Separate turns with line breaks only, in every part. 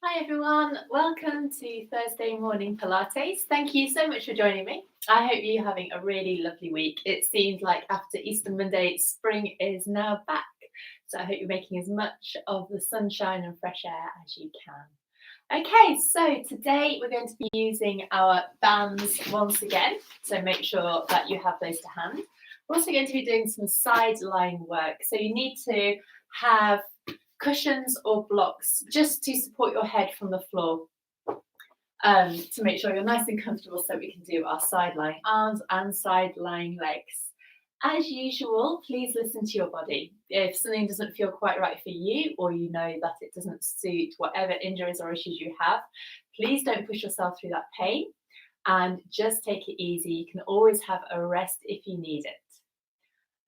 Hi everyone, welcome to Thursday morning Pilates. Thank you so much for joining me. I hope you're having a really lovely week. It seems like after Easter Monday, spring is now back. So I hope you're making as much of the sunshine and fresh air as you can. Okay, so today we're going to be using our bands once again. So make sure that you have those to hand. We're also going to be doing some side lying work. So you need to have cushions or blocks just to support your head from the floor, to make sure you're nice and comfortable so we can do our side lying arms and side lying legs. As usual, please listen to your body. If something doesn't feel quite right for you, or you know that it doesn't suit whatever injuries or issues you have, please don't push yourself through that pain and just take it easy. You can always have a rest if you need it.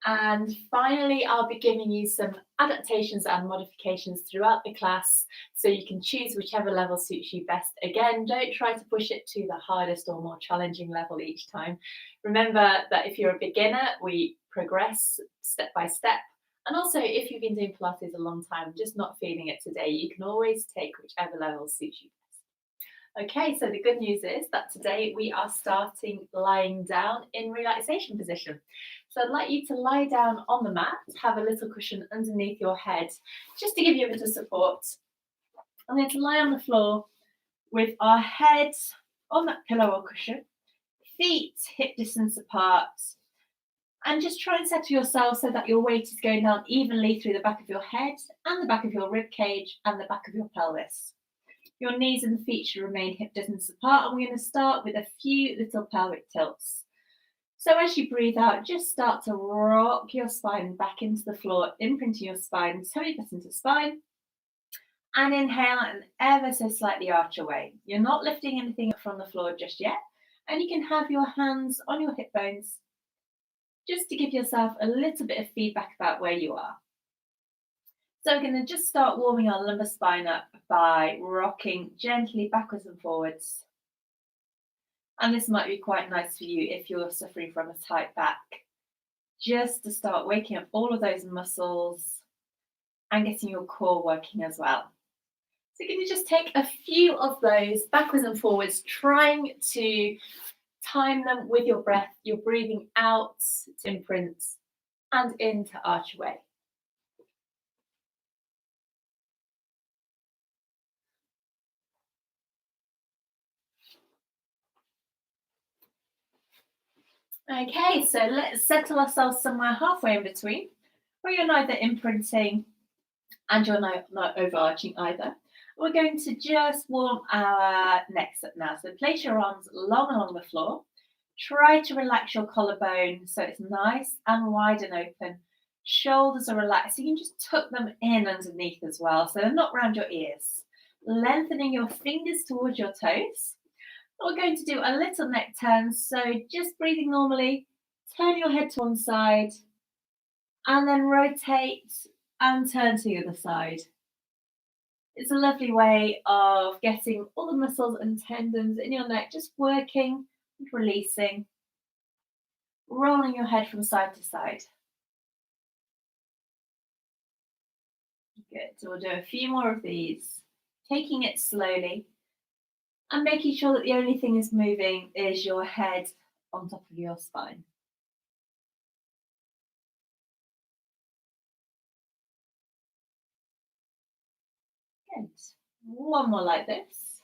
And finally, I'll be giving you some adaptations and modifications throughout the class so you can choose whichever level suits you best. Again, don't try to push it to the hardest or more challenging level each time. Remember that if you're a beginner, we progress step by step. And also, if you've been doing Pilates a long time, just not feeling it today, you can always take whichever level suits you best. Okay, so the good news is that today we are starting lying down in relaxation position. So I'd like you to lie down on the mat, have a little cushion underneath your head, just to give you a bit of support. I'm going to lie on the floor with our head on that pillow or cushion, feet hip distance apart, and just try and settle yourself so that your weight is going down evenly through the back of your head and the back of your rib cage and the back of your pelvis. Your knees and feet should remain hip distance apart, and we're going to start with a few little pelvic tilts. So as you breathe out, just start to rock your spine back into the floor, imprinting your spine, tummy press into spine. And inhale and ever so slightly arch away. You're not lifting anything up from the floor just yet. And you can have your hands on your hip bones just to give yourself a little bit of feedback about where you are. So we're going to just start warming our lumbar spine up by rocking gently backwards and forwards. And this might be quite nice for you if you're suffering from a tight back, just to start waking up all of those muscles and getting your core working as well. So can you just take a few of those backwards and forwards, trying to time them with your breath. You're breathing out to imprint and in to arch away. Okay, so let's settle ourselves somewhere halfway in between, where you're neither imprinting and you're not overarching either. We're going to just warm our necks up now. So place your arms long along the floor. Try to relax your collarbone so it's nice and wide and open. Shoulders are relaxed. You can just tuck them in underneath as well, so they're not around your ears. Lengthening your fingers towards your toes. We're going to do a little neck turn, so just breathing normally, turn your head to one side, and then rotate and turn to the other side. It's a lovely way of getting all the muscles and tendons in your neck just working and releasing, rolling your head from side to side. Good, so we'll do a few more of these, taking it slowly and making sure that the only thing is moving is your head on top of your spine. Good. One more like this.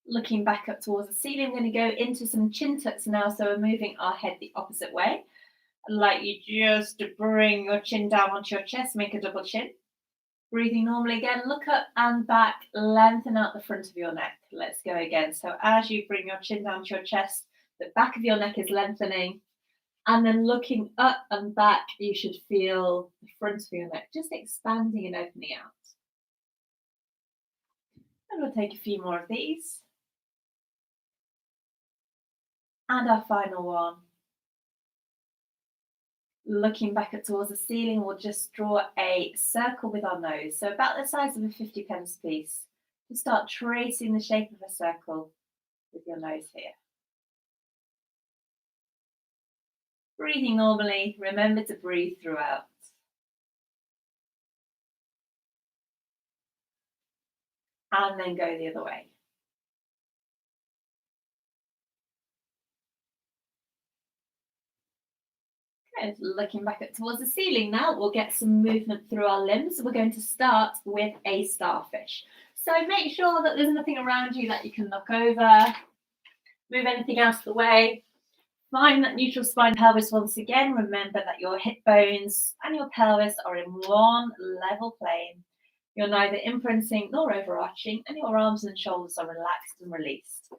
Looking back up towards the ceiling, we're going to go into some chin tucks now, so we're moving our head the opposite way. I'd like you just to bring your chin down onto your chest, make a double chin. Breathing normally again, look up and back, lengthen out the front of your neck. Let's go again. So as you bring your chin down to your chest, the back of your neck is lengthening. And then looking up and back, you should feel the front of your neck just expanding and opening out. And we'll take a few more of these. And our final one. Looking back up towards the ceiling, we'll just draw a circle with our nose. So about the size of a 50p piece. Just start tracing the shape of a circle with your nose here. Breathing normally, remember to breathe throughout. and then go the other way. Good. Looking back up towards the ceiling now, we'll get some movement through our limbs. We're going to start with a starfish. So make sure that there's nothing around you that you can knock over. Move anything out of the way. Find that neutral spine pelvis once again. Remember that your hip bones and your pelvis are in one level plane. You're neither imprinting nor overarching, and your arms and shoulders are relaxed and released.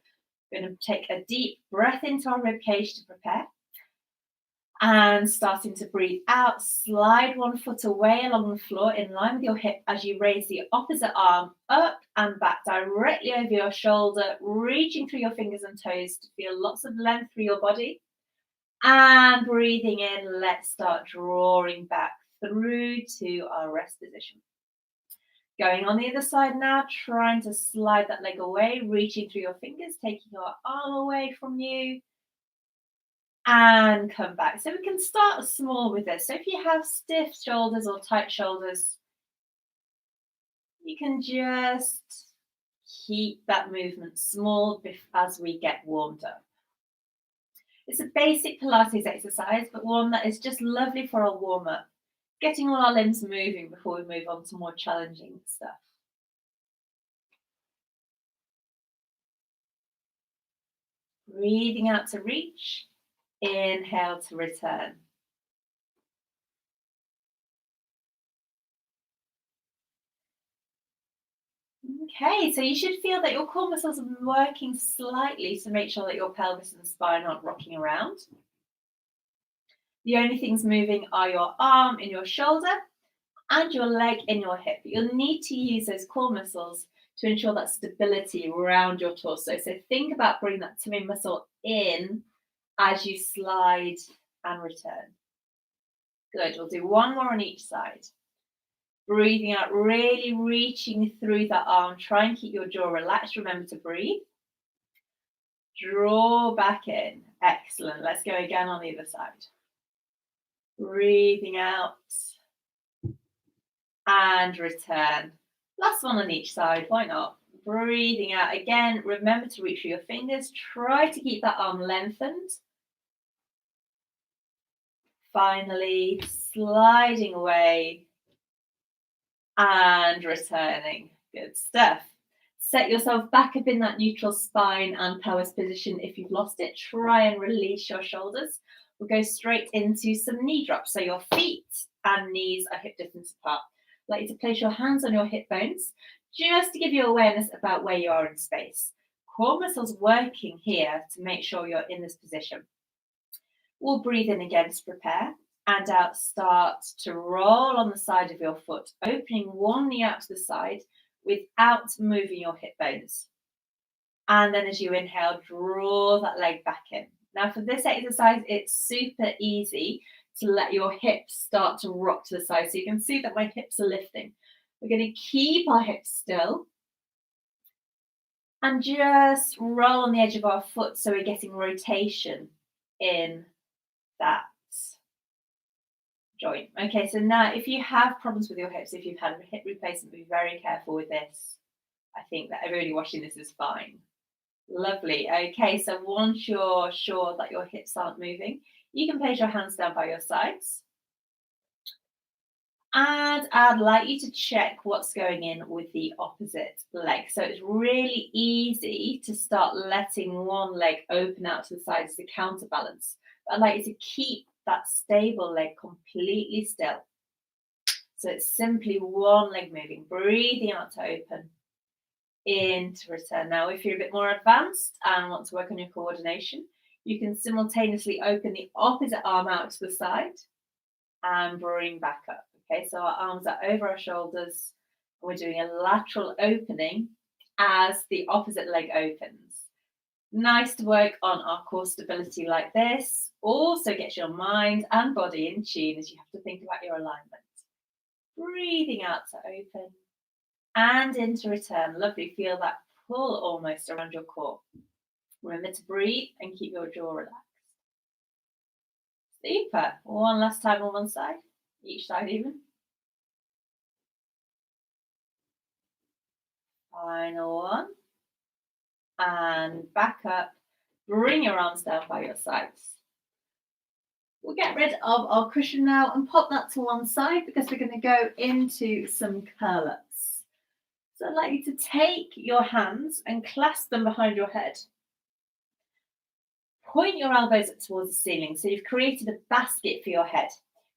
We're going to take a deep breath into our ribcage to prepare. And starting to breathe out, slide one foot away along the floor in line with your hip as you raise the opposite arm up and back directly over your shoulder, reaching through your fingers and toes to feel lots of length through your body. And breathing in, let's start drawing back through to our rest position. Going on the other side now, trying to slide that leg away, reaching through your fingers, taking your arm away from you. And come back. So we can start small with this. So if you have stiff shoulders or tight shoulders, you can just keep that movement small as we get warmed up. It's a basic Pilates exercise, but one that is just lovely for a warm-up, getting all our limbs moving before we move on to more challenging stuff. Breathing out to reach. Inhale to return. Okay, so you should feel that your core muscles are working slightly to make sure that your pelvis and spine aren't rocking around. The only things moving are your arm in your shoulder and your leg in your hip. You'll need to use those core muscles to ensure that stability around your torso. So think about bringing that tummy muscle in as you slide and return. Good, we'll do one more on each side. Breathing out, really reaching through that arm. Try and keep your jaw relaxed. Remember to breathe. Draw back in. Excellent. Let's go again on the other side. Breathing out and return. Last one on each side. Why not? Breathing out again. Remember to reach for your fingers. Try to keep that arm lengthened. Finally, sliding away and returning. Good stuff. Set yourself back up in that neutral spine and pelvis position. If you've lost it, try and release your shoulders. We'll go straight into some knee drops. So your feet and knees are hip distance apart. I'd like you to place your hands on your hip bones just to give you awareness about where you are in space. Core muscles working here to make sure you're in this position. We'll breathe in again to prepare, and out, start to roll on the side of your foot, opening one knee out to the side without moving your hip bones. And then as you inhale, draw that leg back in. Now for this exercise, it's super easy to let your hips start to rock to the side. So you can see that my hips are lifting. We're going to keep our hips still and just roll on the edge of our foot so we're getting rotation in that joint. Okay, so now if you have problems with your hips, if you've had a hip replacement, be very careful with this. I think that everybody watching this is fine. Lovely. Okay, so once you're sure that your hips aren't moving, you can place your hands down by your sides. And I'd like you to check what's going in with the opposite leg. So it's really easy to start letting one leg open out to the sides to counterbalance. But I'd like you to keep that stable leg completely still. So it's simply one leg moving, breathing out to open, in to return. Now, if you're a bit more advanced and want to work on your coordination, you can simultaneously open the opposite arm out to the side and bring back up. Okay, so our arms are over our shoulders. We're doing a lateral opening as the opposite leg opens. Nice to work on our core stability like this. Also gets your mind and body in tune as you have to think about your alignment. Breathing out to open and into return. Lovely. Feel that pull almost around your core. Remember to breathe and keep your jaw relaxed. Super. One last time on one side. Each side even. Final one. And back up. Bring your arms down by your sides. We'll get rid of our cushion now and pop that to one side because we're going to go into some curl-ups. So I'd like you to take your hands and clasp them behind your head. Point your elbows up towards the ceiling. So you've created a basket for your head.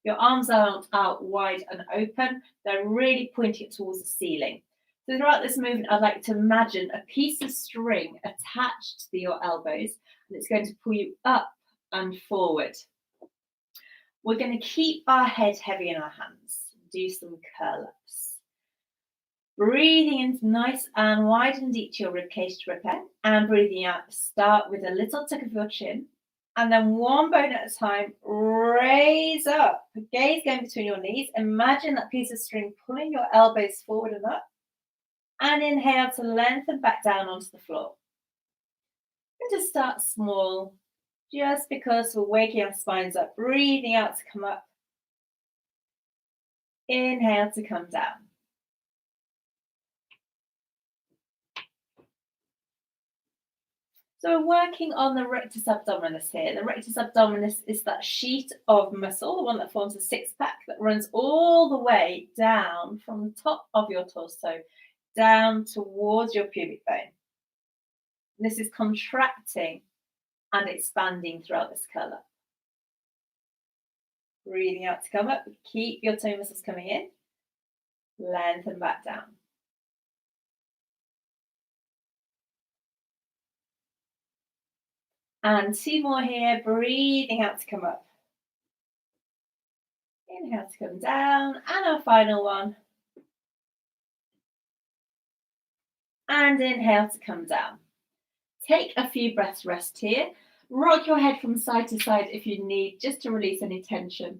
Your arms aren't out wide and open. They're really pointing towards the ceiling. So throughout this movement, I'd like you to imagine a piece of string attached to your elbows, and it's going to pull you up and forward. We're going to keep our head heavy in our hands. Do some curl-ups. Breathing in nice and wide and deep to your ribcage to prepare, and breathing out. Start with a little tuck of your chin, and then one bone at a time. Raise up. Gaze going between your knees. Imagine that piece of string pulling your elbows forward and up. And inhale to lengthen back down onto the floor. And just start small, just because we're waking our spines up. Breathing out to come up. Inhale to come down. So we're working on the rectus abdominis here. The rectus abdominis is that sheet of muscle, the one that forms a six-pack that runs all the way down from the top of your torso, down towards your pubic bone. This is contracting and expanding throughout this curl-up. Breathing out to come up. Keep your toe muscles coming in. Lengthen back down. And two more here. Breathing out to come up. Inhale to come down. And our final one. And inhale to come down. Take a few breaths rest here. Rock your head from side to side if you need, just to release any tension.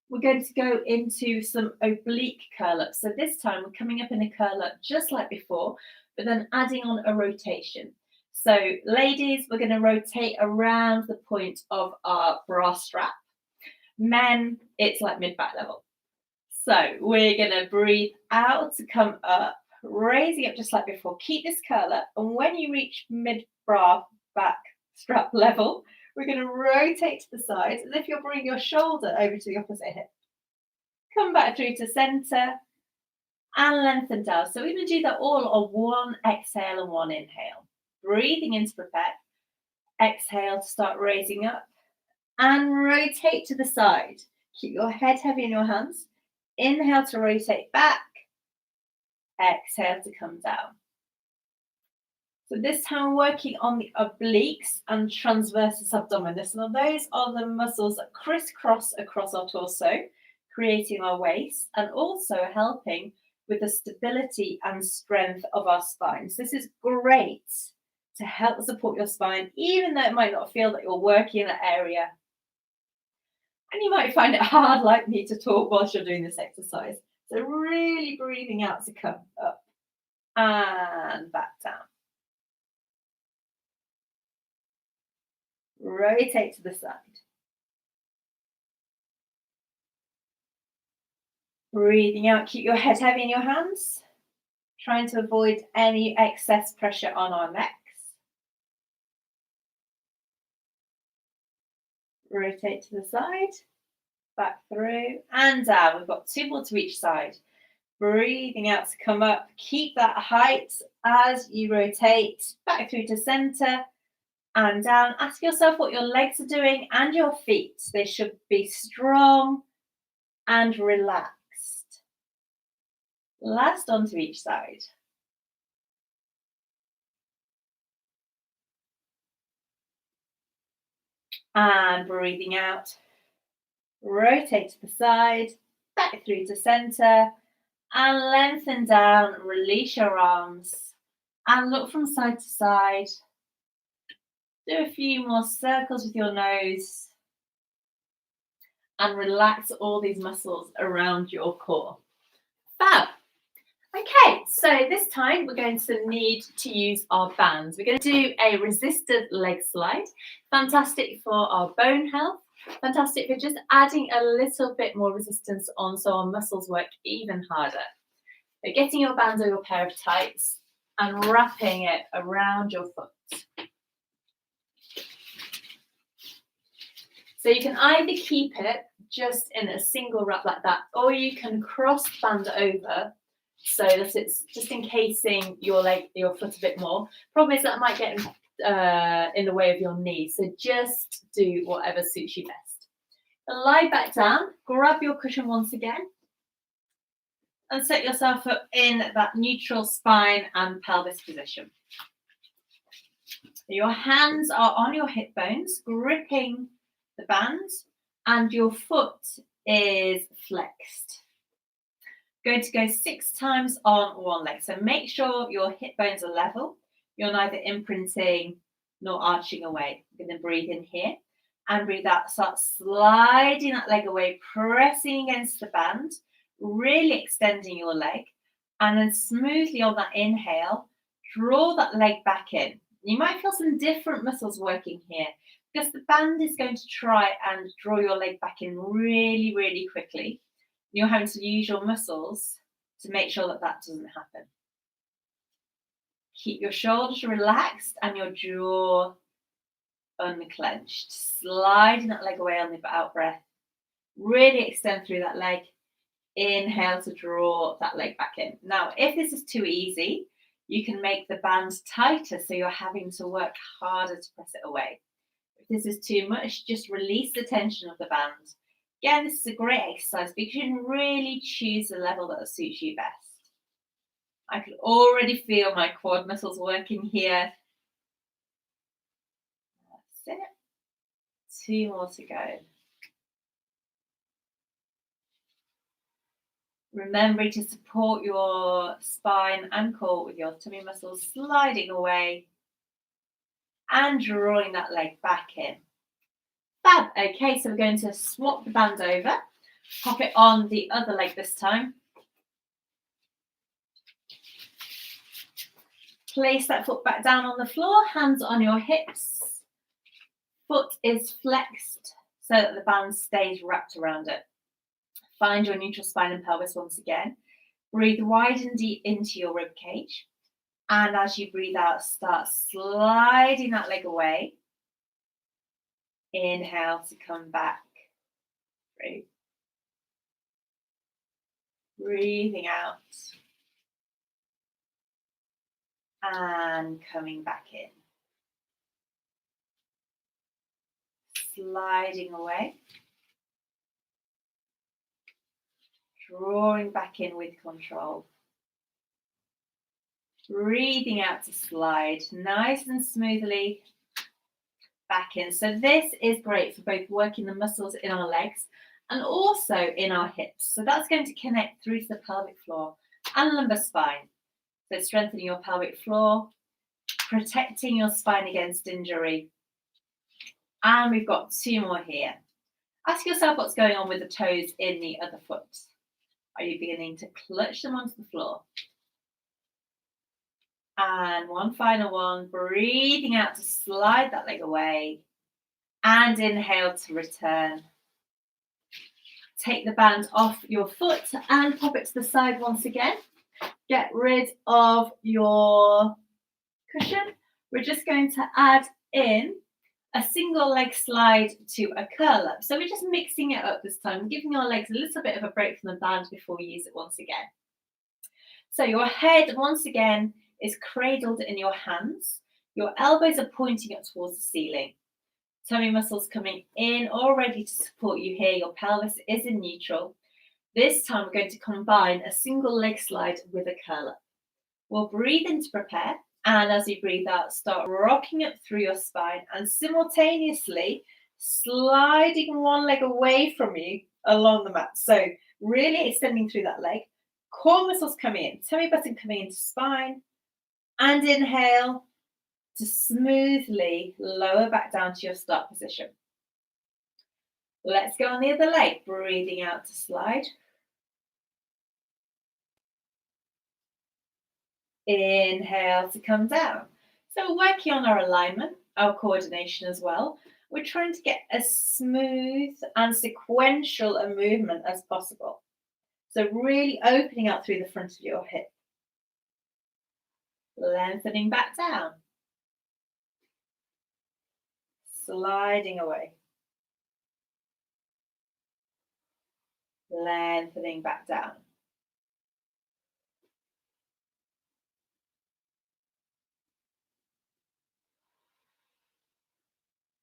We're going to go into some oblique curl-ups. So this time we're coming up in a curl-up just like before, but then adding on a rotation. So ladies, we're going to rotate around the point of our bra strap. Men, it's like mid-back level. So we're going to breathe out to come up, raising up just like before. Keep this curl-up, and when you reach mid-bra back strap level, we're going to rotate to the side as if you're bringing your shoulder over to the opposite hip. Come back through to center and lengthen down. So we're going to do that all on one exhale and one inhale. Breathing in to prepare. Exhale to start raising up and rotate to the side. Keep your head heavy in your hands. Inhale to rotate back. Exhale to come down. So this time we're working on the obliques and transversus abdominis. Now those are the muscles that crisscross across our torso, creating our waist and also helping with the stability and strength of our spine. So this is great to help support your spine, even though it might not feel that you're working in that area. And you might find it hard, like me, to talk whilst you're doing this exercise. So really breathing out to come up and back down. Rotate to the side. Breathing out, keep your head heavy in your hands, trying to avoid any excess pressure on our necks. Rotate to the side, back through and down. We've got two more to each side. Breathing out to come up. Keep that height as you rotate back through to center and down. Ask yourself what your legs are doing and your feet. They should be strong and relaxed. Last onto each side. And breathing out. Rotate to the side, back through to center, and lengthen down. Release your arms and look from side to side. Do a few more circles with your nose and relax all these muscles around your core. Fab. Okay, so this time we're going to need to use our bands. We're going to do a resisted leg slide. Fantastic for our bone health. Fantastic for just adding a little bit more resistance on so our muscles work even harder. So getting your bands or your pair of tights, and wrapping it around your foot. So you can either keep it just in a single wrap like that, or you can cross the band over so that it's just encasing your leg, your foot a bit more. Problem is that might get in the way of your knee, so just do whatever suits you best. And lie back down, grab your cushion once again, and set yourself up in that neutral spine and pelvis position. Your hands are on your hip bones, gripping the band, and your foot is flexed. Going to go 6 times on one leg. So make sure your hip bones are level. You're neither imprinting nor arching away. You're going to breathe in here and breathe out. Start sliding that leg away, pressing against the band, really extending your leg. And then smoothly on that inhale, draw that leg back in. You might feel some different muscles working here because the band is going to try and draw your leg back in really, really quickly. You're having to use your muscles to make sure that that doesn't happen. Keep your shoulders relaxed and your jaw unclenched. Sliding that leg away on the out breath. Really extend through that leg. Inhale to draw that leg back in. Now, if this is too easy, you can make the band tighter so you're having to work harder to press it away. If this is too much, just release the tension of the band. Again, this is a great exercise because you can really choose the level that suits you best. I can already feel my quad muscles working here. That's it. 2 more to go. Remembering to support your spine and core with your tummy muscles, sliding away and drawing that leg back in. Fab. Okay, so we're going to swap the band over, pop it on the other leg this time. Place that foot back down on the floor, hands on your hips. Foot is flexed so that the band stays wrapped around it. Find your neutral spine and pelvis once again. Breathe wide and deep into your rib cage. And as you breathe out, start sliding that leg away. Inhale to come back through. Breathing out. And coming back in. Sliding away. Drawing back in with control. Breathing out to slide nice and smoothly back in. So this is great for both working the muscles in our legs and also in our hips. So that's going to connect through to the pelvic floor and lumbar spine. So strengthening your pelvic floor, protecting your spine against injury. And we've got 2 more here. Ask yourself what's going on with the toes in the other foot. Are you beginning to clutch them onto the floor? And one final one, breathing out to slide that leg away. And inhale to return. Take the band off your foot and pop it to the side once again. Get rid of your cushion. We're just going to add in a single leg slide to a curl up. So we're just mixing it up this time, giving your legs a little bit of a break from the band before we use it once again. So your head, once again, is cradled in your hands. Your elbows are pointing up towards the ceiling. Tummy muscles coming in, all ready to support you here. Your pelvis is in neutral. This time we're going to combine a single leg slide with a curl up. We'll breathe in to prepare. And as you breathe out, start rocking up through your spine and simultaneously sliding one leg away from you along the mat. So really extending through that leg. Core muscles coming in, tummy button coming into spine. And inhale to smoothly lower back down to your start position. Let's go on the other leg. Breathing out to slide. Inhale to come down. So we're working on our alignment, our coordination as well. We're trying to get as smooth and sequential a movement as possible. So really opening up through the front of your hip. Lengthening back down. Sliding away. Lengthening back down.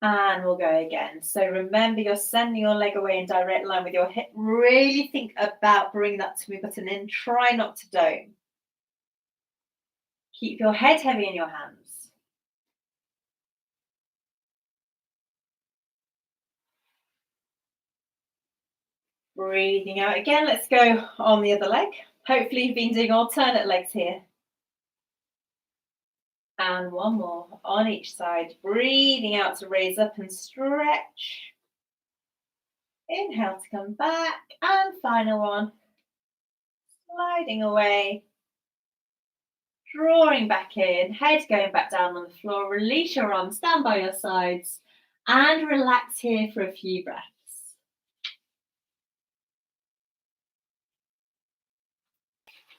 And we'll go again. So remember, you're sending your leg away in direct line with your hip. Really think about bringing that tummy button in. Try not to dome. Keep your head heavy in your hands. Breathing out again. Let's go on the other leg. Hopefully you've been doing alternate legs here. And one more on each side. Breathing out to raise up and stretch. Inhale to come back. And final one. Sliding away. Drawing back in. Head going back down on the floor. Release your arms. Stand by your sides. And relax here for a few breaths.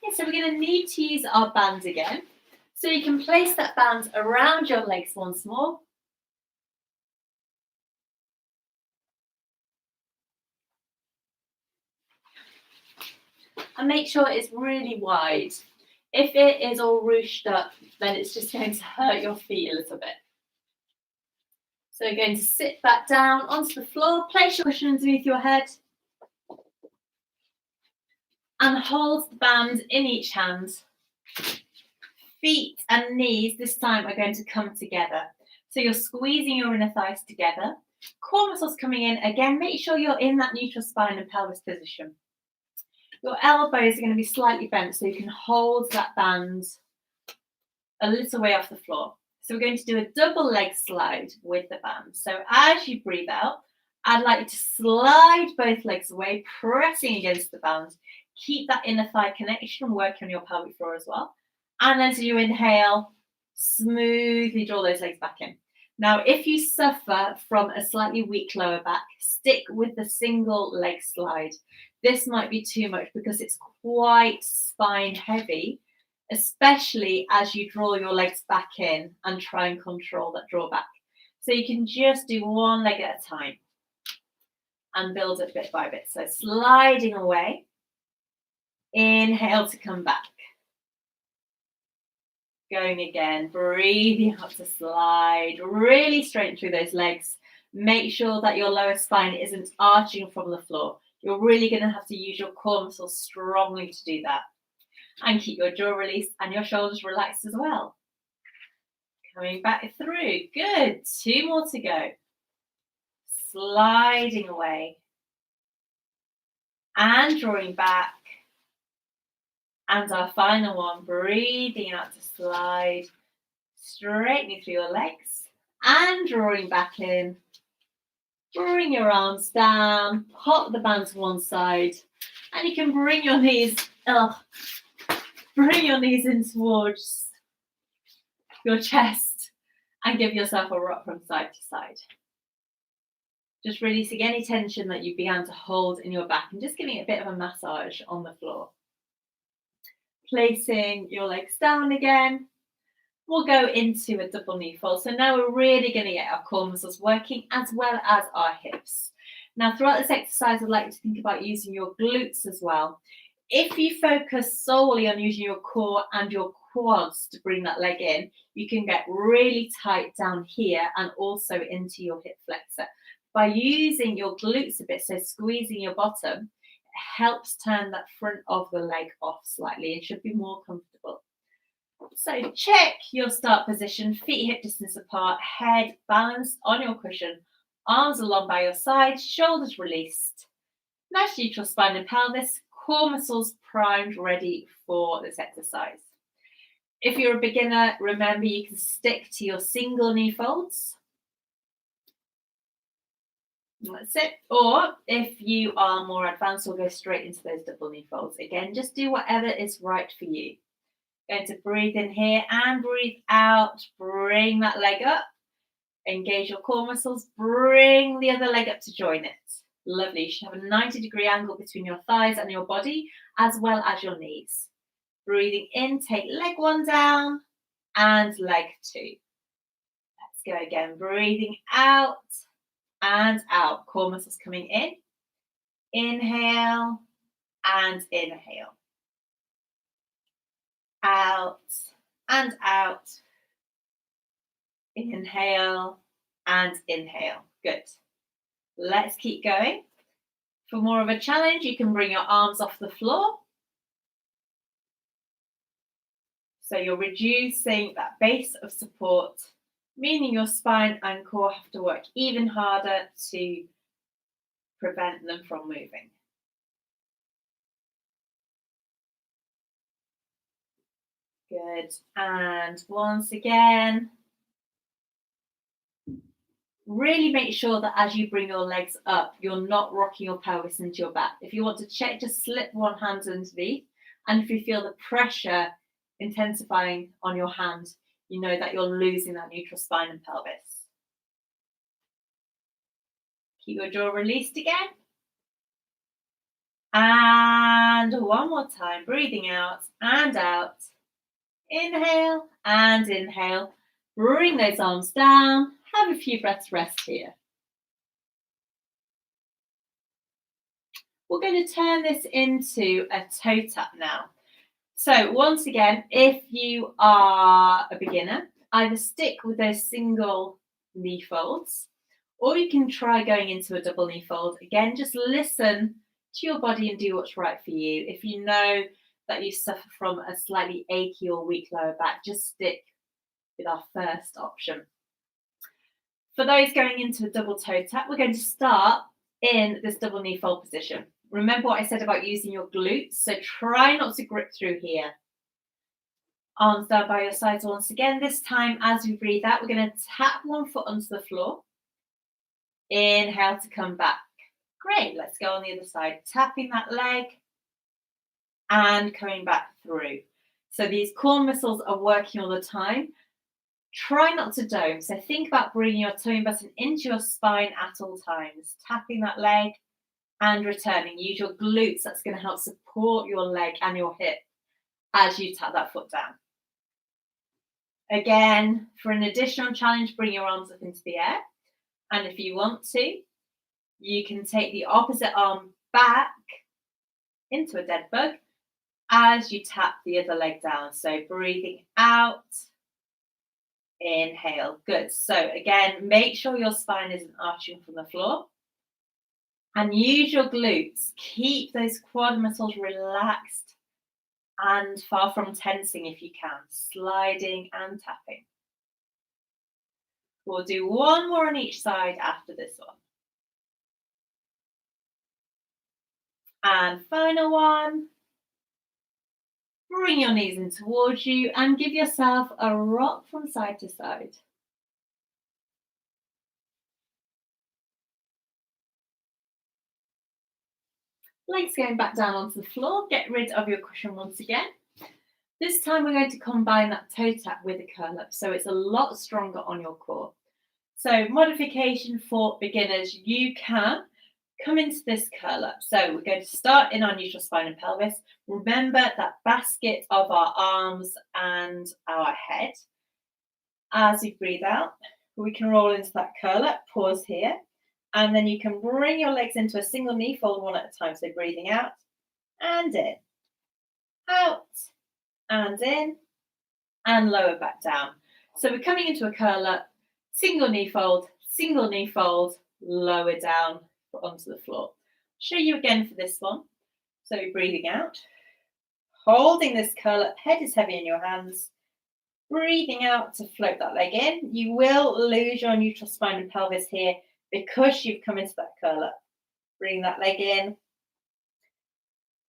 Yeah, so we're going to need to use our band again. So you can place that band around your legs once more. And make sure it's really wide. If it is all ruched up, then it's just going to hurt your feet a little bit. So you're going to sit back down onto the floor, place your cushion underneath your head, and hold the band in each hand. Feet and knees this time are going to come together. So you're squeezing your inner thighs together. Core muscles coming in. Again, make sure you're in that neutral spine and pelvis position. Your elbows are going to be slightly bent so you can hold that band a little way off the floor. So we're going to do a double leg slide with the band. So as you breathe out, I'd like you to slide both legs away, pressing against the band. Keep that inner thigh connection, working on your pelvic floor as well. And as you inhale, smoothly draw those legs back in. Now, if you suffer from a slightly weak lower back, stick with the single leg slide. This might be too much because it's quite spine heavy, especially as you draw your legs back in and try and control that draw back. So you can just do one leg at a time and build it bit by bit. So sliding away, inhale to come back. Going again, breathing out to slide, really straighten through those legs. Make sure that your lower spine isn't arching from the floor. You're really going to have to use your core muscles strongly to do that. And keep your jaw released and your shoulders relaxed as well. Coming back through, good. 2 more to go. Sliding away. And drawing back. And our final one, breathing out to slide, straightening through your legs and drawing back in. Bring your arms down, pop the band to one side, and you can bring your knees in towards your chest and give yourself a rock from side to side. Just releasing any tension that you began to hold in your back and just giving it a bit of a massage on the floor. Placing your legs down again, we'll go into a double knee fold. So now we're really going to get our core muscles working as well as our hips. Now throughout this exercise, I'd like you to think about using your glutes as well. If you focus solely on using your core and your quads to bring that leg in, you can get really tight down here and also into your hip flexor. By using your glutes a bit, so squeezing your bottom, helps turn that front of the leg off slightly and should be more comfortable. So check your start position, feet hip distance apart, head balanced on your cushion, arms along by your side, shoulders released. Nice neutral spine and pelvis, core muscles primed, ready for this exercise. If you're a beginner, remember you can stick to your single knee folds. That's it. Or if you are more advanced, we'll go straight into those double knee folds. Again, just do whatever is right for you. Going to breathe in here and breathe out. Bring that leg up. Engage your core muscles. Bring the other leg up to join it. Lovely. You should have a 90-degree angle between your thighs and your body, as well as your knees. Breathing in, take leg one down. and leg 2. Let's go again. Breathing out and out. Core muscles coming in. Inhale and inhale. Out and out. Inhale and inhale. Good. Let's keep going. For more of a challenge, you can bring your arms off the floor. So you're reducing that base of support, meaning your spine and core have to work even harder to prevent them from moving. Good. And once again, really make sure that as you bring your legs up, you're not rocking your pelvis into your back. If you want to check, just slip one hand underneath. And if you feel the pressure intensifying on your hand, you know that you're losing that neutral spine and pelvis. Keep your jaw released again. And one more time, breathing out and out. Inhale and inhale. Bring those arms down. Have a few breaths rest here. We're going to turn this into a toe tap now. So once again, if you are a beginner, either stick with those single knee folds, or you can try going into a double knee fold. Again, just listen to your body and do what's right for you. If you know that you suffer from a slightly achy or weak lower back, just stick with our first option. For those going into a double toe tap, we're going to start in this double knee fold position. Remember what I said about using your glutes, so try not to grip through here. Arms down by your sides once again. This time, as we breathe out, we're going to tap one foot onto the floor. Inhale to come back. Great, let's go on the other side. Tapping that leg and coming back through. So these core muscles are working all the time. Try not to dome. So think about bringing your toe button into your spine at all times. Tapping that leg and returning. Use your glutes. That's going to help support your leg and your hip as you tap that foot down. Again, for an additional challenge, bring your arms up into the air. And if you want to, you can take the opposite arm back into a dead bug as you tap the other leg down. So breathing out, inhale. Good. So again, make sure your spine isn't arching from the floor. And use your glutes. Keep those quad muscles relaxed and far from tensing if you can. Sliding and tapping. We'll do one more on each side after this one. And final one. Bring your knees in towards you and give yourself a rock from side to side. Legs going back down onto the floor. Get rid of your cushion once again. This time we're going to combine that toe tap with a curl up, so it's a lot stronger on your core. So modification for beginners, you can come into this curl up. So we're going to start in our neutral spine and pelvis. Remember that basket of our arms and our head. As we breathe out, we can roll into that curl up, pause here, and then you can bring your legs into a single knee fold one at a time. So breathing out and in, out and in, and lower back down. So we're coming into a curl up, single knee fold, lower down onto the floor. Show you again for this one. So breathing out, holding this curl up, head is heavy in your hands. Breathing out to float that leg in. You will lose your neutral spine and pelvis here because you've come into that curl up. Bring that leg in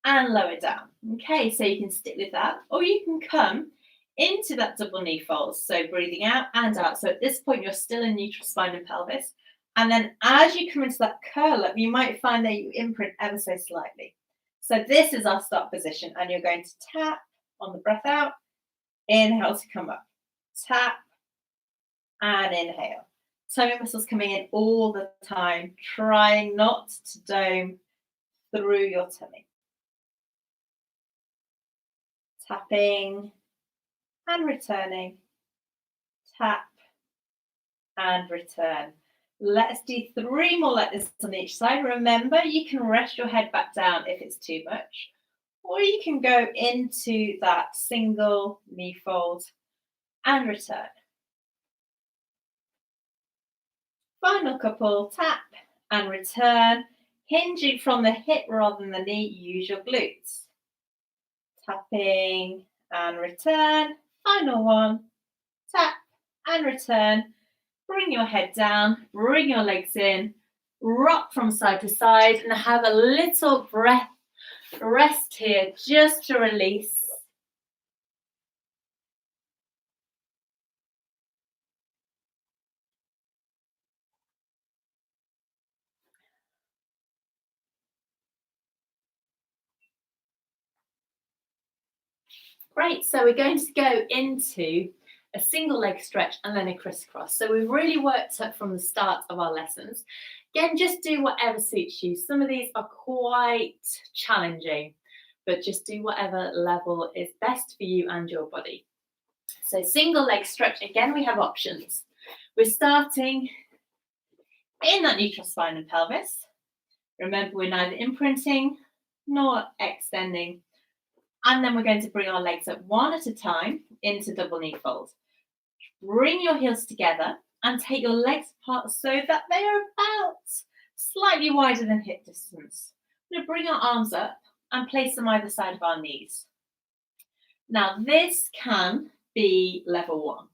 and lower down. Okay, so you can stick with that, or you can come into that double knee fold. So breathing out and out. So at this point, you're still in neutral spine and pelvis. And then as you come into that curl up, you might find that you imprint ever so slightly. So this is our start position, and you're going to tap on the breath out. Inhale to come up. Tap and inhale. Tummy muscles coming in all the time. Trying not to dome through your tummy. Tapping and returning. tap, and return. Let's do 3 more like this on each side. Remember, you can rest your head back down if it's too much, or you can go into that single knee fold and return. Final couple, tap and return. Hinging from the hip rather than the knee, use your glutes. Tapping and return. Final one, tap and return. Bring your head down, bring your legs in, rock from side to side, and have a little breath. Rest here just to release. Great, so we're going to go into a single leg stretch and then a crisscross. So we've really worked up from the start of our lessons. Again, just do whatever suits you. Some of these are quite challenging, but just do whatever level is best for you and your body. So single leg stretch, again, we have options. We're starting in that neutral spine and pelvis. Remember, we're neither imprinting nor extending. And then we're going to bring our legs up one at a time into double knee fold. Bring your heels together and take your legs apart so that they are about slightly wider than hip distance. We're going to bring our arms up and place them either side of our knees. Now, this can be level 1.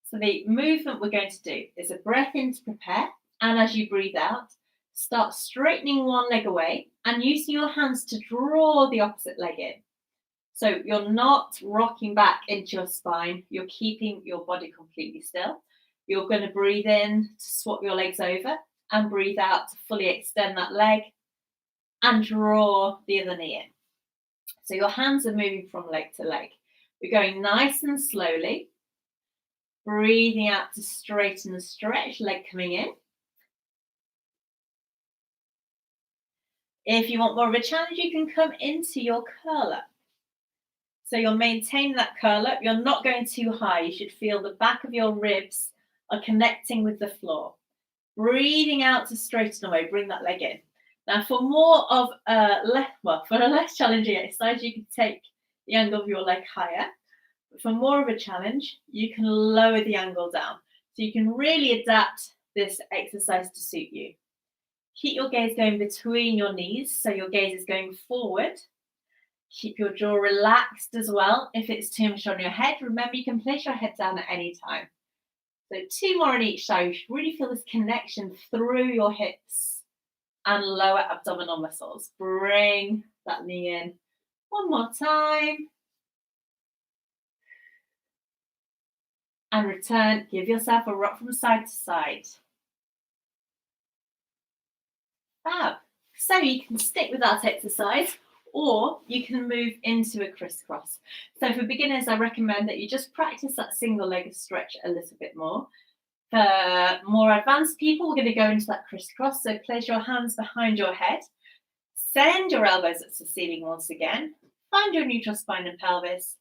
So the movement we're going to do is a breath in to prepare, and as you breathe out, start straightening one leg away and using your hands to draw the opposite leg in. So you're not rocking back into your spine, you're keeping your body completely still. You're going to breathe in to swap your legs over and breathe out to fully extend that leg and draw the other knee in. So your hands are moving from leg to leg. We're going nice and slowly, breathing out to straighten and stretch, leg coming in. If you want more of a challenge, you can come into your curl up. So you'll maintain that curl up. You're not going too high. You should feel the back of your ribs are connecting with the floor. Breathing out to straighten away, bring that leg in. Now for more of for a less challenging exercise, you can take the angle of your leg higher. But for more of a challenge, you can lower the angle down. So you can really adapt this exercise to suit you. Keep your gaze going between your knees, so your gaze is going forward. Keep your jaw relaxed as well. If it's too much on your head, remember you can place your head down at any time. So 2 more on each side. You should really feel this connection through your hips and lower abdominal muscles. Bring that knee in. One more time. And return. Give yourself a rock from side to side. Fab. So you can stick with that exercise, or you can move into a crisscross. So for beginners, I recommend that you just practice that single leg stretch a little bit more. For more advanced people, we're going to go into that crisscross. So place your hands behind your head. Send your elbows up to the ceiling once again. Find your neutral spine and pelvis.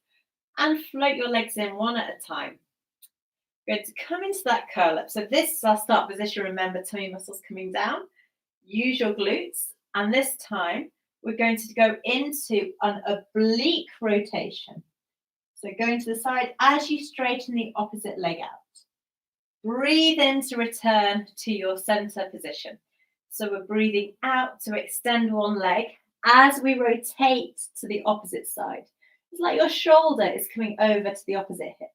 And float your legs in one at a time. We're going to come into that curl up. So this is our start position. Remember, tummy muscles coming down. Use your glutes. And this time, we're going to go into an oblique rotation. So going to the side as you straighten the opposite leg out. Breathe in to return to your center position. So we're breathing out to extend one leg as we rotate to the opposite side. It's like your shoulder is coming over to the opposite hip.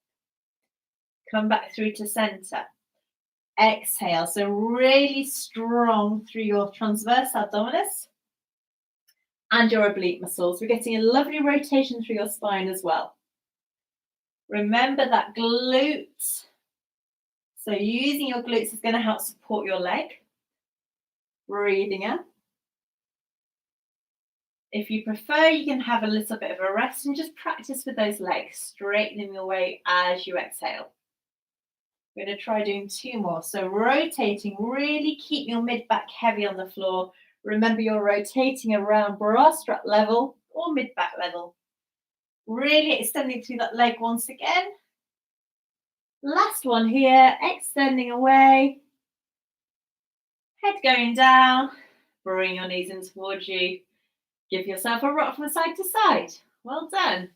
Come back through to center. Exhale. So really strong through your transverse abdominis and your oblique muscles. We're getting a lovely rotation through your spine as well. Remember that glute. So using your glutes is going to help support your leg. Breathing out. If you prefer, you can have a little bit of a rest and just practice with those legs, straightening your way as you exhale. We're going to try doing 2 more. So rotating, really keep your mid-back heavy on the floor. Remember, you're rotating around bra strap level or mid-back level. Really extending through that leg once again. Last one here, extending away, head going down, bring your knees in towards you. Give yourself a rock from side to side. Well done.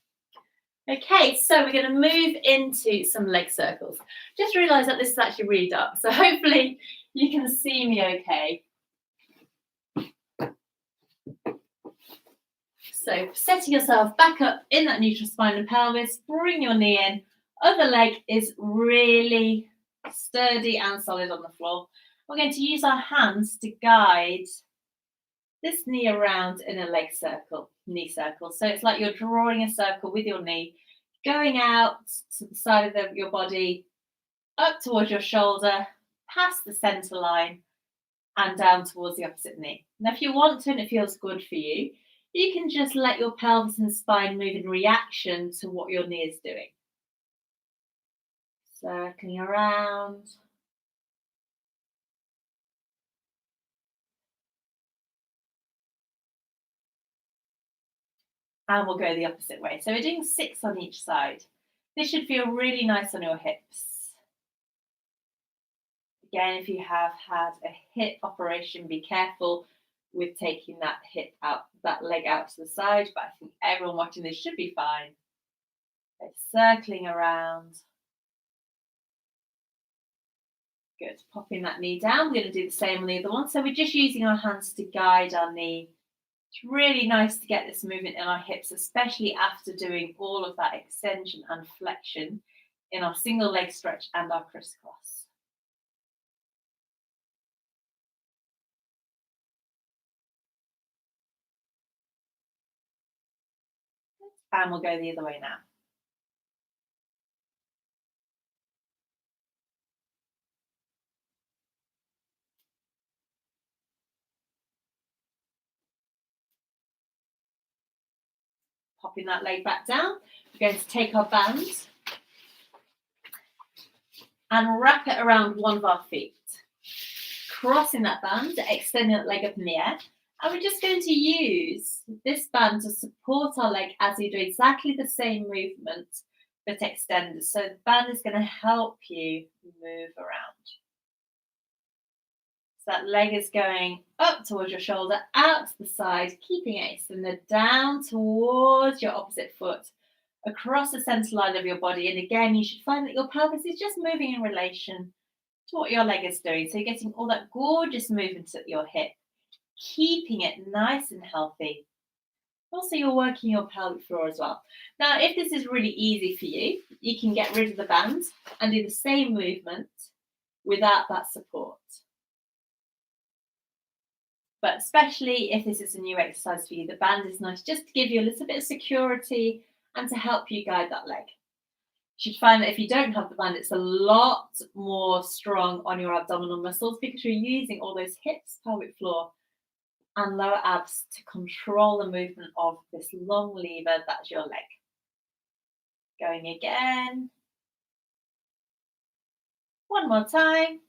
Okay, so we're going to move into some leg circles. Just realised that this is actually really dark, so hopefully you can see me okay. So setting yourself back up in that neutral spine and pelvis, bring your knee in. Other leg is really sturdy and solid on the floor. We're going to use our hands to guide this knee around in a leg circle, knee circle. So it's like you're drawing a circle with your knee, going out to the side of your body, up towards your shoulder, past the center line, and down towards the opposite knee. Now, if you want to and it feels good for you, you can just let your pelvis and spine move in reaction to what your knee is doing. Circling around. And we'll go the opposite way. So we're doing 6 on each side. This should feel really nice on your hips. Again, if you have had a hip operation, be careful with taking that hip out, that leg out to the side, but I think everyone watching this should be fine. So circling around. Good. Popping that knee down. We're going to do the same on the other one. So we're just using our hands to guide our knee. It's really nice to get this movement in our hips, especially after doing all of that extension and flexion in our single leg stretch and our crisscross. And we'll go the other way now. Popping that leg back down. We're going to take our band and wrap it around one of our feet. Crossing that band, extending that leg up in the air. And we're just going to use this band to support our leg as we do exactly the same movement, but extended. So the band is going to help you move around. So that leg is going up towards your shoulder, out to the side, keeping it extended down towards your opposite foot, across the center line of your body. And again, you should find that your pelvis is just moving in relation to what your leg is doing. So you're getting all that gorgeous movement at your hip, keeping it nice and healthy. Also, you're working your pelvic floor as well. Now, if this is really easy for you, you can get rid of the band and do the same movement without that support. But especially if this is a new exercise for you, the band is nice just to give you a little bit of security and to help you guide that leg. You should find that if you don't have the band, it's a lot more strong on your abdominal muscles because you're using all those hips, pelvic floor, and lower abs to control the movement of this long lever that's your leg. Going again. One more time.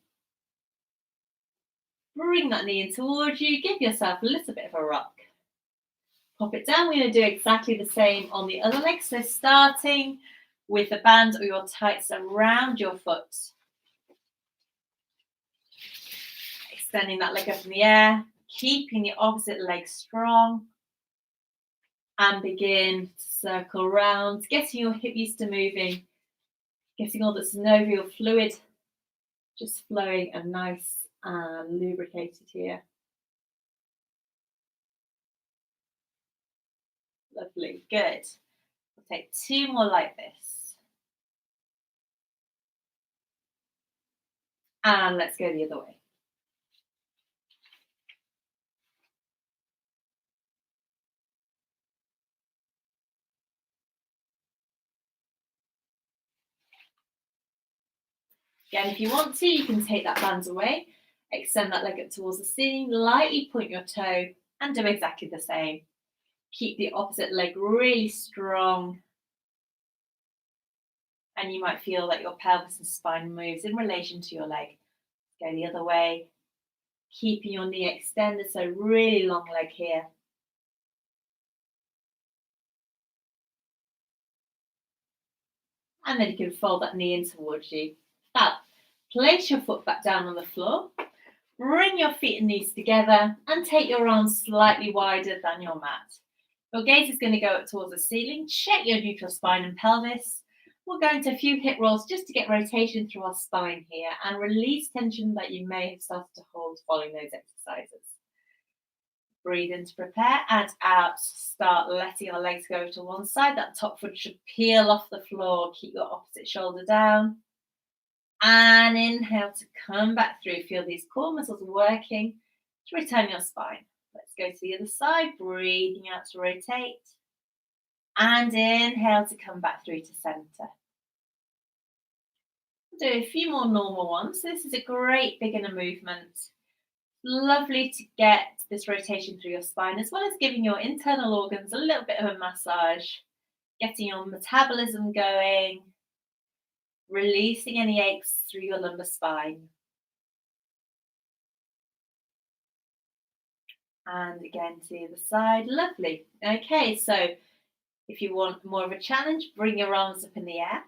Bring that knee in towards you. Give yourself a little bit of a rock. Pop it down. We're going to do exactly the same on the other leg. So starting with the band or your tights around your foot. Extending that leg up in the air. Keeping the opposite leg strong. And begin to circle around. Getting your hip used to moving. Getting all the synovial fluid just flowing and nice and lubricated here. Lovely, good. We'll take 2 more like this. And let's go the other way. Again, if you want to, you can take that band away, extend that leg up towards the ceiling, lightly point your toe, and do exactly the same. Keep the opposite leg really strong. And you might feel that your pelvis and spine moves in relation to your leg. Go the other way. Keeping your knee extended, so really long leg here. And then you can fold that knee in towards you. Fab. Place your foot back down on the floor. Bring your feet and knees together and take your arms slightly wider than your mat. Your gaze is going to go up towards the ceiling. Check your neutral spine and pelvis. We're going to a few hip rolls just to get rotation through our spine here and release tension that you may have started to hold following those exercises. Breathe in to prepare and out. Start letting your legs go to one side. That top foot should peel off the floor. Keep your opposite shoulder down. And inhale to come back through. Feel these core muscles working to return your spine. Let's go to the other side. Breathing out to rotate. And inhale to come back through to center. Do a few more normal ones. So this is a great beginner movement. Lovely to get this rotation through your spine, as well as giving your internal organs a little bit of a massage, getting your metabolism going, releasing any aches through your lumbar spine. And again to the other side. Lovely. Okay, so if you want more of a challenge, bring your arms up in the air.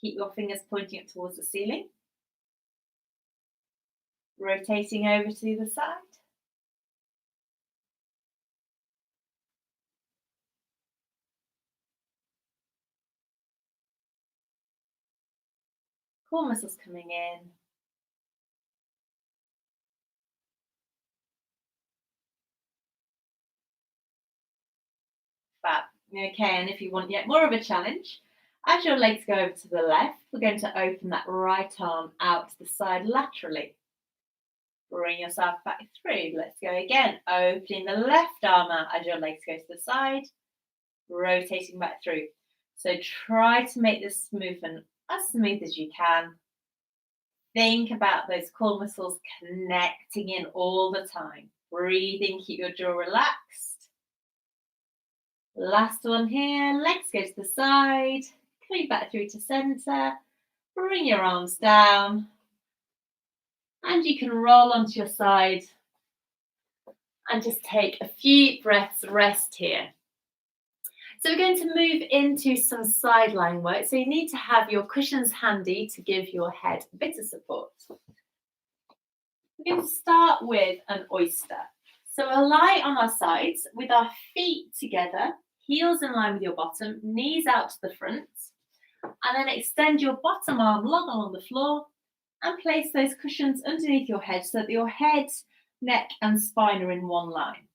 Keep your fingers pointing up towards the ceiling. Rotating over to the other side. Core muscles coming in. Fab. Okay, and if you want yet more of a challenge, as your legs go over to the left, we're going to open that right arm out to the side laterally. Bring yourself back through. Let's go again. Opening the left arm out as your legs go to the side. Rotating back through. So try to make this movement as smooth as you can. Think about those core muscles connecting in all the time. Breathing, keep your jaw relaxed. Last one here. Legs go to the side. Coming back through to center. Bring your arms down. And you can roll onto your side and just take a few breaths rest here. So we're going to move into some side lying work. So you need to have your cushions handy to give your head a bit of support. We're going to start with an oyster. So we'll lie on our sides with our feet together, heels in line with your bottom, knees out to the front, and then extend your bottom arm long along the floor and place those cushions underneath your head so that your head, neck and spine are in one line.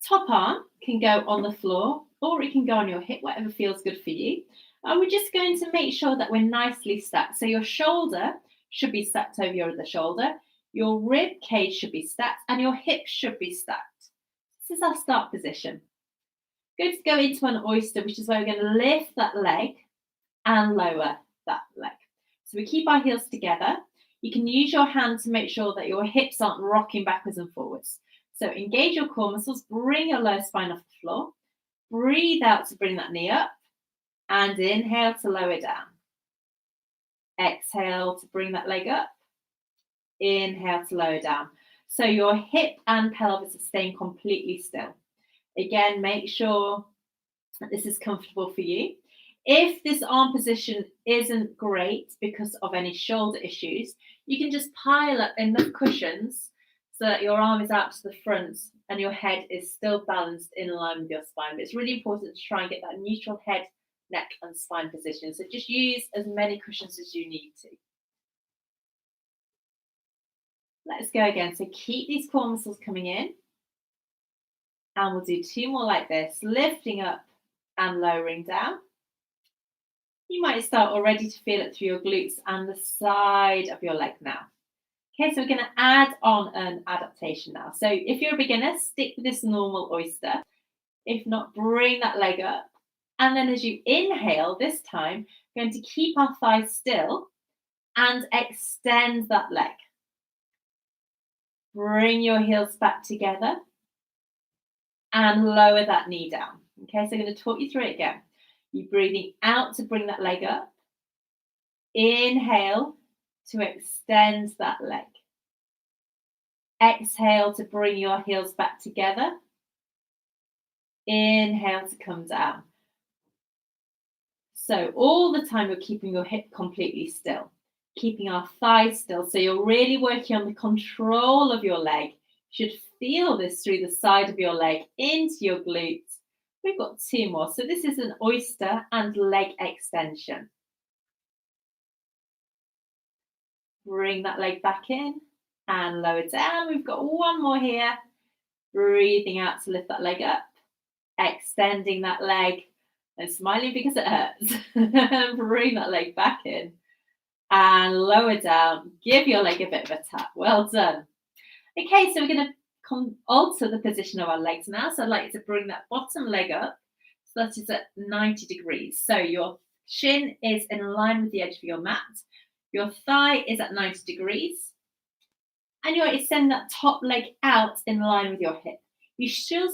Top arm can go on the floor or it can go on your hip, whatever feels good for you. And we're just going to make sure that we're nicely stacked. So your shoulder should be stacked over your other shoulder, your rib cage should be stacked, and your hips should be stacked. This is our start position. Good to go into an oyster, which is where we're going to lift that leg and lower that leg. So we keep our heels together. You can use your hand to make sure that your hips aren't rocking backwards and forwards. So engage your core muscles, bring your lower spine off the floor. Breathe out to bring that knee up and inhale to lower down. Exhale to bring that leg up. Inhale to lower down. So your hip and pelvis are staying completely still. Again, make sure that this is comfortable for you. If this arm position isn't great because of any shoulder issues, you can just pile up enough cushions so that your arm is out to the front and your head is still balanced in line with your spine. But it's really important to try and get that neutral head, neck and spine position. So just use as many cushions as you need to. Let's go again. So keep these core muscles coming in. And we'll do two more like this, lifting up and lowering down. You might start already to feel it through your glutes and the side of your leg now. Okay, so we're going to add on an adaptation now. So if you're a beginner, stick with this normal oyster. If not, bring that leg up. And then as you inhale this time, we're going to keep our thighs still and extend that leg. Bring your heels back together and lower that knee down. Okay, so I'm going to talk you through it again. You're breathing out to bring that leg up. Inhale to extend that leg. Exhale to bring your heels back together. Inhale to come down. So all the time you're keeping your hip completely still, keeping our thighs still. So you're really working on the control of your leg. You should feel this through the side of your leg into your glutes. We've got 2 more. So this is an oyster and leg extension. Bring that leg back in and lower down. We've got 1 more here. Breathing out to lift that leg up, extending that leg and smiling because it hurts. Bring that leg back in and lower down. Give your leg a bit of a tap. Well done. Okay, so we're going to alter the position of our legs now. So I'd like you to bring that bottom leg up. So that is at 90 degrees. So your shin is in line with the edge of your mat. Your thigh is at 90 degrees. And you extend that top leg out in line with your hip. You should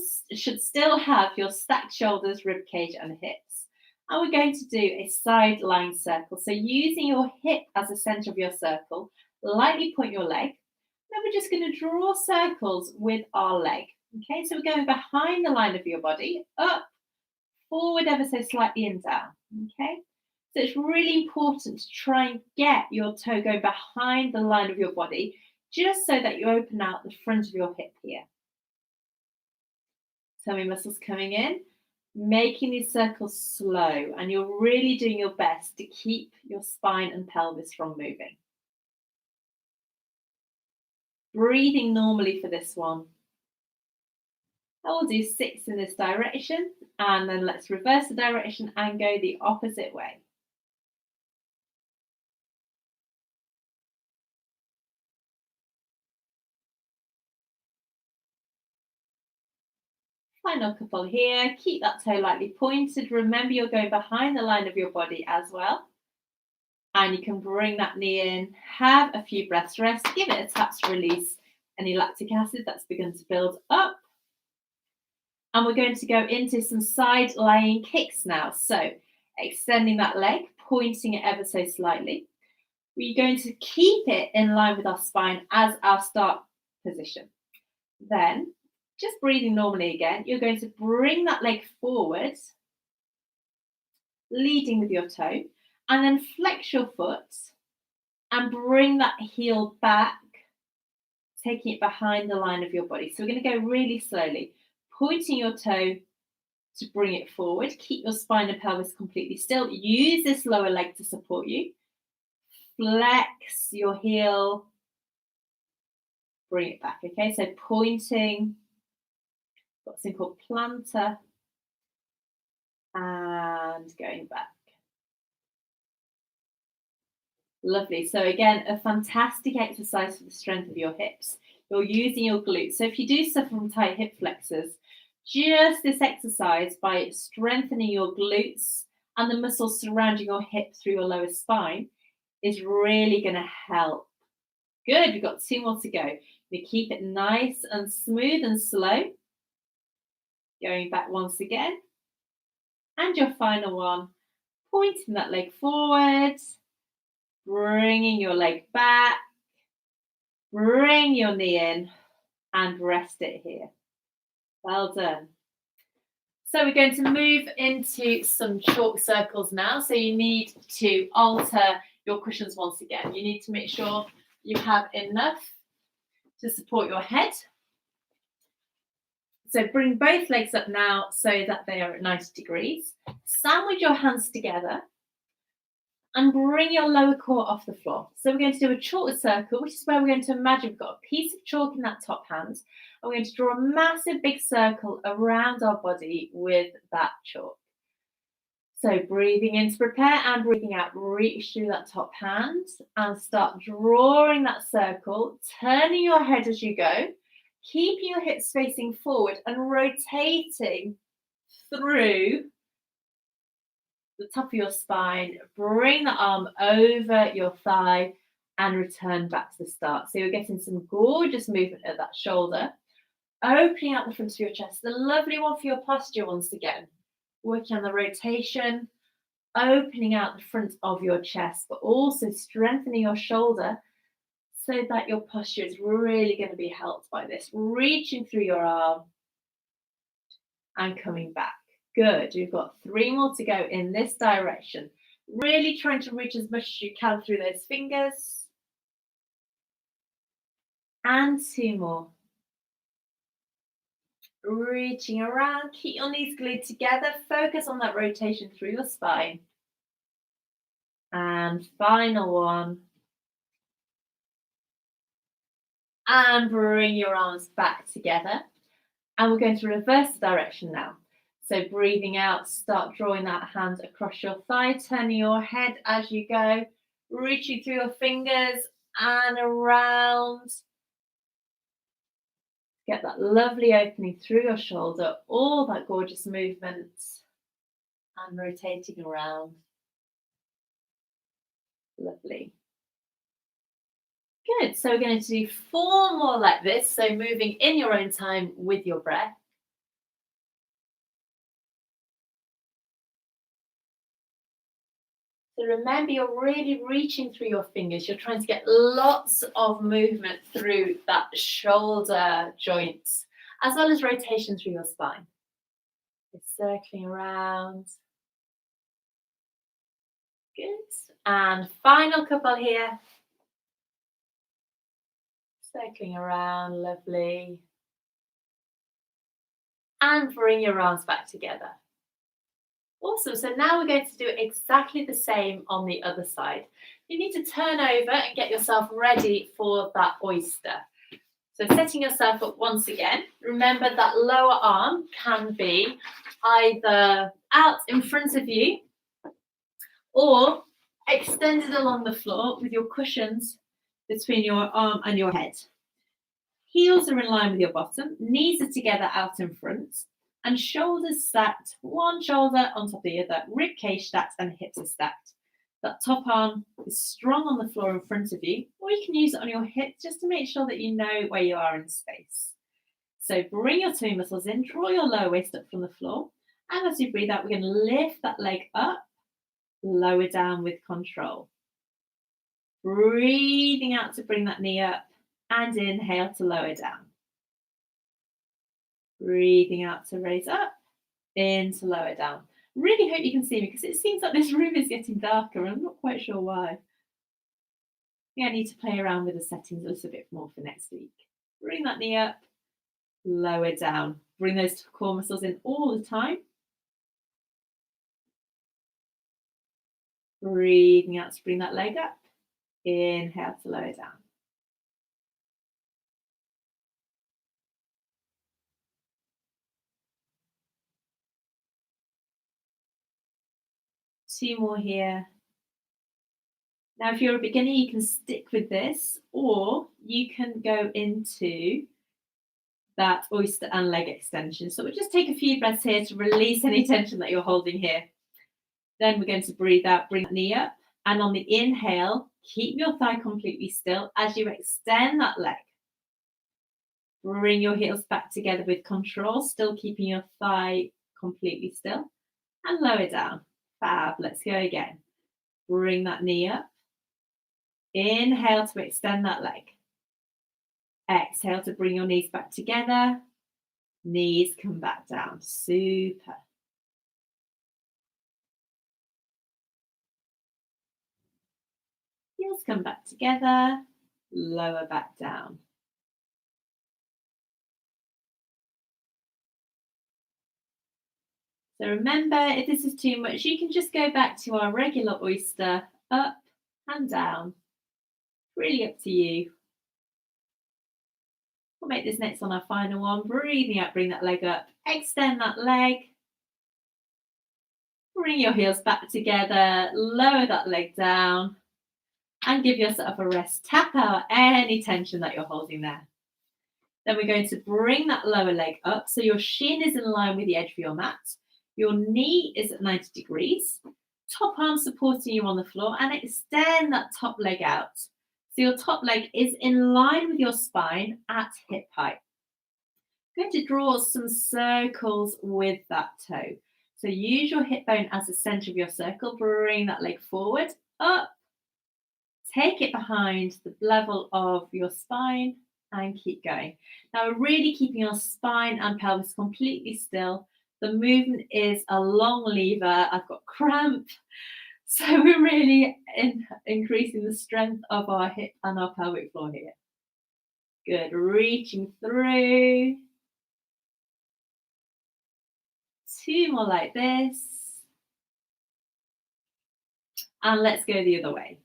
still have your stacked shoulders, rib cage, and hips. And we're going to do a side line circle. So using your hip as the center of your circle, lightly point your leg. Then we're just going to draw circles with our leg. Okay, so we're going behind the line of your body, up, forward ever so slightly and down. Okay, so it's really important to try and get your toe going behind the line of your body, just so that you open out the front of your hip here. Tummy muscles coming in, making these circles slow, and you're really doing your best to keep your spine and pelvis from moving. Breathing normally for this one. I will do 6 in this direction, and then let's reverse the direction and go the opposite way. Final couple here. Keep that toe lightly pointed. Remember, you're going behind the line of your body as well. And you can bring that knee in. Have a few breaths rest. Give it a tap to release any lactic acid that's begun to build up. And we're going to go into some side lying kicks now. So extending that leg, pointing it ever so slightly. We're going to keep it in line with our spine as our start position. Then, just breathing normally again, you're going to bring that leg forward, leading with your toe, and then flex your foot and bring that heel back, taking it behind the line of your body. So we're going to go really slowly, pointing your toe to bring it forward. Keep your spine and pelvis completely still. Use this lower leg to support you. Flex your heel, bring it back. Okay, so pointing, got something called plantar, and going back. Lovely. So again, a fantastic exercise for the strength of your hips. You're using your glutes. So if you do suffer from tight hip flexors, just this exercise, by strengthening your glutes and the muscles surrounding your hip through your lower spine, is really going to help. Good. We've got 2 more to go. We keep it nice and smooth and slow. Going back once again. And your final one, pointing that leg forward, bringing your leg back, bring your knee in, and rest it here. Well done. So we're going to move into some chalk circles now. So you need to alter your cushions once again. You need to make sure you have enough to support your head. So bring both legs up now so that they are at 90 degrees. Sandwich your hands together and bring your lower core off the floor. So we're going to do a chalk circle, which is where we're going to imagine we've got a piece of chalk in that top hand. And we're going to draw a massive big circle around our body with that chalk. So breathing in to prepare and breathing out, reach through that top hand and start drawing that circle, turning your head as you go, keeping your hips facing forward and rotating through the top of your spine. Bring the arm over your thigh and return back to the start. So you're getting some gorgeous movement at that shoulder, opening out the front of your chest. The lovely one for your posture once again. Working on the rotation, opening out the front of your chest, but also strengthening your shoulder so that your posture is really going to be helped by this. Reaching through your arm and coming back. Good. We've got 3 more to go in this direction. Really trying to reach as much as you can through those fingers. And 2 more. Reaching around, keep your knees glued together. Focus on that rotation through your spine. And final one. And bring your arms back together. And we're going to reverse the direction now. So breathing out, start drawing that hand across your thigh, turning your head as you go, reaching through your fingers and around. Get that lovely opening through your shoulder, all that gorgeous movement, and rotating around. Lovely. Good. So we're going to do 4 more like this. So moving in your own time with your breath. So remember, you're really reaching through your fingers. You're trying to get lots of movement through that shoulder joints, as well as rotation through your spine. Just circling around. Good. And final couple here. Circling around, lovely. And bring your arms back together. Awesome. So now we're going to do exactly the same on the other side. You need to turn over and get yourself ready for that oyster. So setting yourself up once again. Remember that lower arm can be either out in front of you or extended along the floor with your cushions between your arm and your head. Heels are in line with your bottom, knees are together out in front, and shoulders stacked, one shoulder on top of the other, rib cage stacked and hips are stacked. That top arm is strong on the floor in front of you, or you can use it on your hips just to make sure that you know where you are in space. So bring your toe muscles in, draw your lower waist up from the floor, and as you breathe out, we're going to lift that leg up, lower down with control. Breathing out to bring that knee up, and inhale to lower down. Breathing out to raise up, in to lower down. Really hope you can see me because it seems like this room is getting darker and I'm not quite sure why. Yeah, I need to play around with the settings a little bit more for next week. Bring that knee up, lower down. Bring those core muscles in all the time. Breathing out to bring that leg up. Inhale to lower down. Two more here. Now, if you're a beginner, you can stick with this, or you can go into that oyster and leg extension. So we'll just take a few breaths here to release any tension that you're holding here. Then we're going to breathe out, bring the knee up, and on the inhale, keep your thigh completely still as you extend that leg. Bring your heels back together with control, still keeping your thigh completely still, and lower down. Fab. Let's go again. Bring that knee up. Inhale to extend that leg. Exhale to bring your knees back together. Knees come back down. Super. Heels come back together. Lower back down. So remember, if this is too much, you can just go back to our regular oyster, up and down. Really up to you. We'll make this next on our final one. Breathing out, bring that leg up. Extend that leg. Bring your heels back together. Lower that leg down. And give yourself a rest. Tap out any tension that you're holding there. Then we're going to bring that lower leg up. So your shin is in line with the edge of your mat. Your knee is at 90 degrees. Top arm supporting you on the floor. And extend that top leg out. So your top leg is in line with your spine at hip height. I'm going to draw some circles with that toe. So use your hip bone as the center of your circle. Bring that leg forward, up. Take it behind the level of your spine and keep going. Now we're really keeping our spine and pelvis completely still. The movement is a long lever. I've got cramp. So we're really increasing the strength of our hip and our pelvic floor here. Good, reaching through. 2 more like this. And let's go the other way,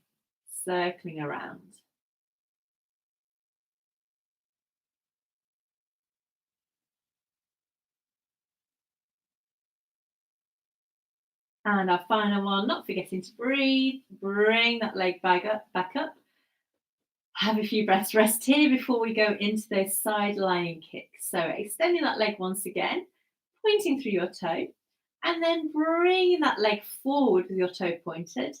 circling around. And our final one, not forgetting to breathe. Bring that leg back up. Have a few breaths rest here before we go into those side lying kicks. So extending that leg once again, pointing through your toe, and then bringing that leg forward with your toe pointed,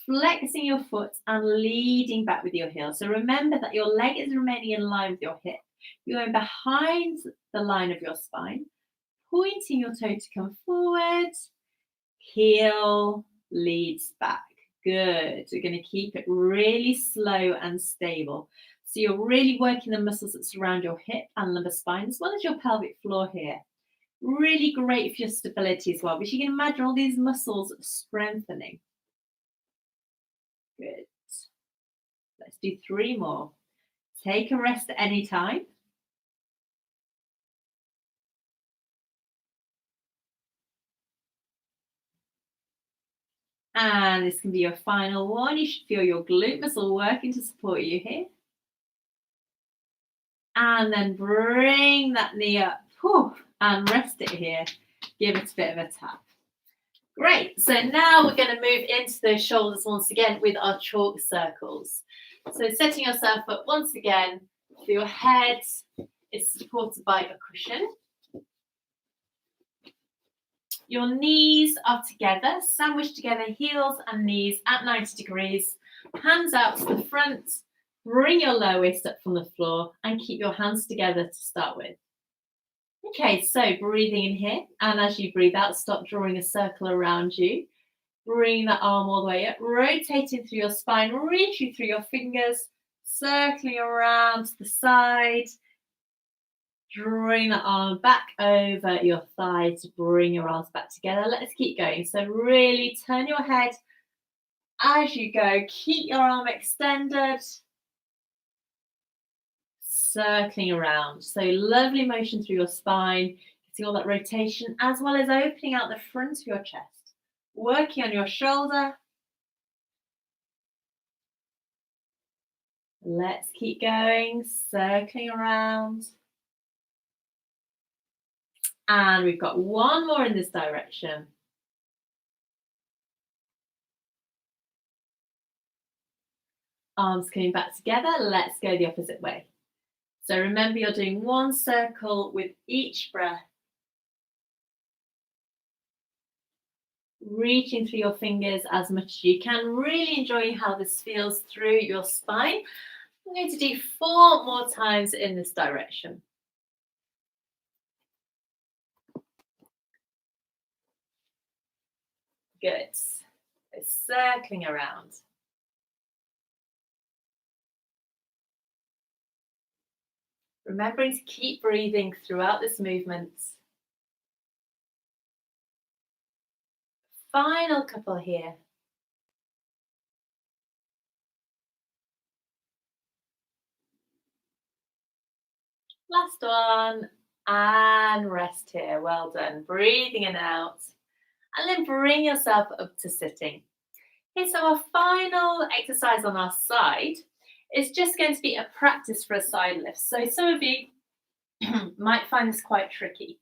flexing your foot and leading back with your heel. So remember that your leg is remaining in line with your hip. You're going behind the line of your spine, pointing your toe to come forward, heel leads back. Good. We're going to keep it really slow and stable. So you're really working the muscles that surround your hip and lumbar spine, as well as your pelvic floor here. Really great for your stability as well, because you can imagine all these muscles strengthening. Good. Let's do 3 more. Take a rest at any time. And this can be your final one. You should feel your glute muscle working to support you here. And then bring that knee up and rest it here. Give it a bit of a tap. Great. So now we're going to move into those shoulders once again with our chalk circles. So setting yourself up once again, so your head is supported by a cushion. Your knees are together, sandwiched together, heels and knees at 90 degrees. Hands out to the front. Bring your lower waist up from the floor and keep your hands together to start with. Okay, so breathing in here. And as you breathe out, stop drawing a circle around you. Bring that arm all the way up, rotating through your spine, reaching through your fingers, circling around to the side. Drawing the arm back over your thigh to bring your arms back together. Let's keep going. So really turn your head as you go. Keep your arm extended. Circling around. So lovely motion through your spine. See all that rotation, as well as opening out the front of your chest. Working on your shoulder. Let's keep going. Circling around. And we've got 1 more in this direction. Arms coming back together. Let's go the opposite way. So remember, you're doing 1 circle with each breath. Reaching through your fingers as much as you can. Really enjoying how this feels through your spine. I'm going to do 4 more times in this direction. Good. So circling around. Remembering to keep breathing throughout this movement. Final couple here. Last one. And rest here. Well done. Breathing in and out. And then bring yourself up to sitting. Okay, so our final exercise on our side is just going to be a practice for a side lift. So some of you might find this quite tricky.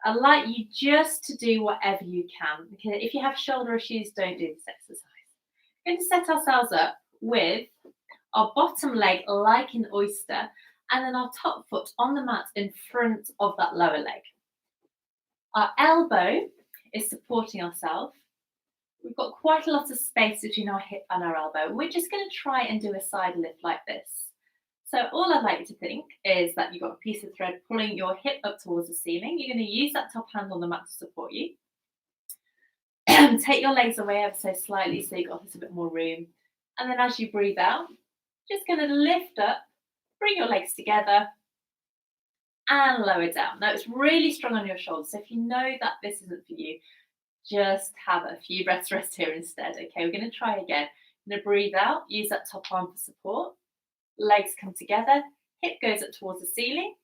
I'd like you just to do whatever you can. Okay, if you have shoulder issues, don't do this exercise. We're going to set ourselves up with our bottom leg like an oyster, and then our top foot on the mat in front of that lower leg. Our elbow is supporting ourselves. We've got quite a lot of space between our hip and our elbow. We're just going to try and do a side lift like this. So all I'd like you to think is that you've got a piece of thread pulling your hip up towards the ceiling. You're going to use that top hand on the mat to support you. Take your legs away ever so slightly so you've got a little bit more room. And then as you breathe out, just going to lift up, bring your legs together, and lower down. Now it's really strong on your shoulders, so if you know that this isn't for you, just have a few breaths rest here instead. Okay, we're going to try again. I'm going to breathe out, use that top arm for support, legs come together, hip goes up towards the ceiling,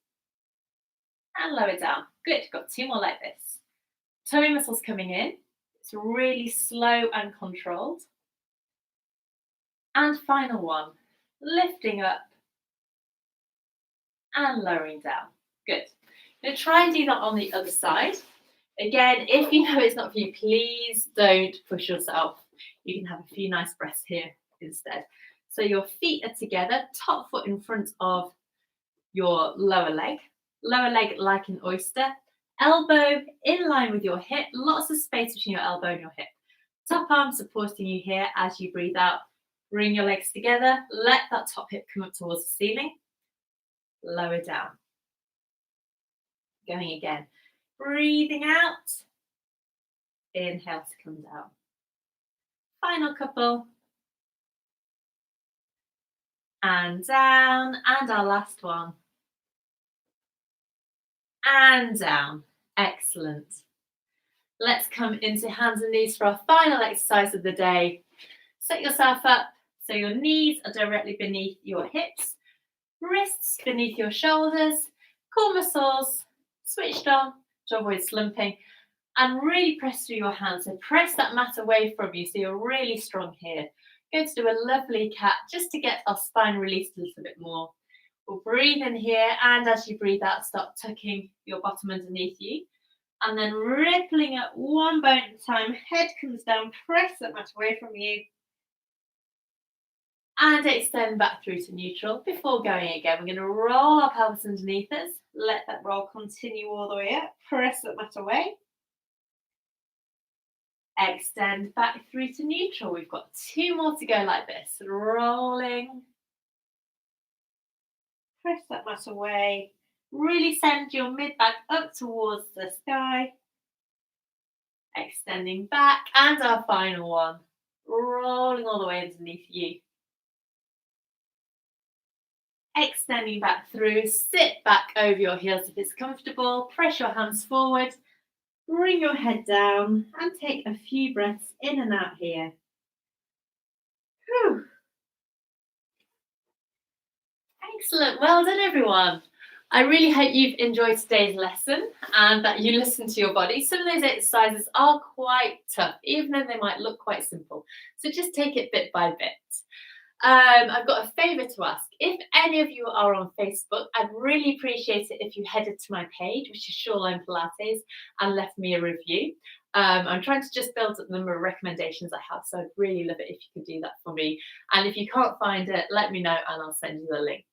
and lower down. Good, got two more like this. Tummy muscles coming in, it's really slow and controlled. And final one, lifting up and lowering down. Good. Now try and do that on the other side. Again, if you know it's not for you, please don't push yourself. You can have a few nice breaths here instead. So your feet are together, top foot in front of your lower leg like an oyster, elbow in line with your hip, lots of space between your elbow and your hip. Top arm supporting you here as you breathe out. Bring your legs together, let that top hip come up towards the ceiling, lower down. Going again. Breathing out, inhale to come down. Final couple. And down, and our last one. And down. Excellent. Let's come into hands and knees for our final exercise of the day. Set yourself up so your knees are directly beneath your hips, wrists beneath your shoulders, core muscles switched on to avoid slumping, and really press through your hands. So press that mat away from you so you're really strong here. Going to do a lovely cat just to get our spine released a little bit more. We'll breathe in here, and as you breathe out, start tucking your bottom underneath you. And then rippling up one bone at a time, head comes down, press that mat away from you. And extend back through to neutral. Before going again, we're going to roll our pelvis underneath us. Let that roll continue all the way up. Press that mat away. Extend back through to neutral. We've got two more to go like this. Rolling. Press that mat away. Really send your mid back up towards the sky. Extending back. And our final one. Rolling all the way underneath you. Extending back through. Sit back over your heels if it's comfortable. Press your hands forward. Bring your head down and take a few breaths in and out here. Whew. Excellent. Well done, everyone. I really hope you've enjoyed today's lesson and that you listen to your body. Some of those exercises are quite tough, even though they might look quite simple. So just take it bit by bit. I've got a favour to ask. If any of you are on Facebook, I'd really appreciate it if you headed to my page, which is Shoreline Pilates, and left me a review. I'm trying to just build up the number of recommendations I have, so I'd really love it if you could do that for me. And if you can't find it, let me know and I'll send you the link.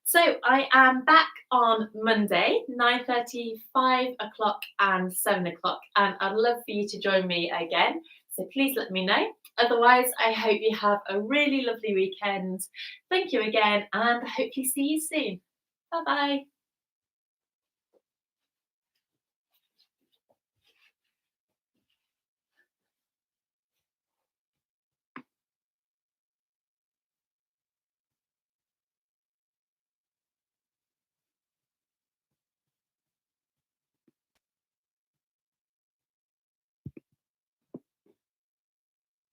So I am back on Monday, 9:30, 5 o'clock and 7 o'clock, and I'd love for you to join me again. So please let me know. Otherwise, I hope you have a really lovely weekend. Thank you again, and hopefully see you soon. Bye-bye.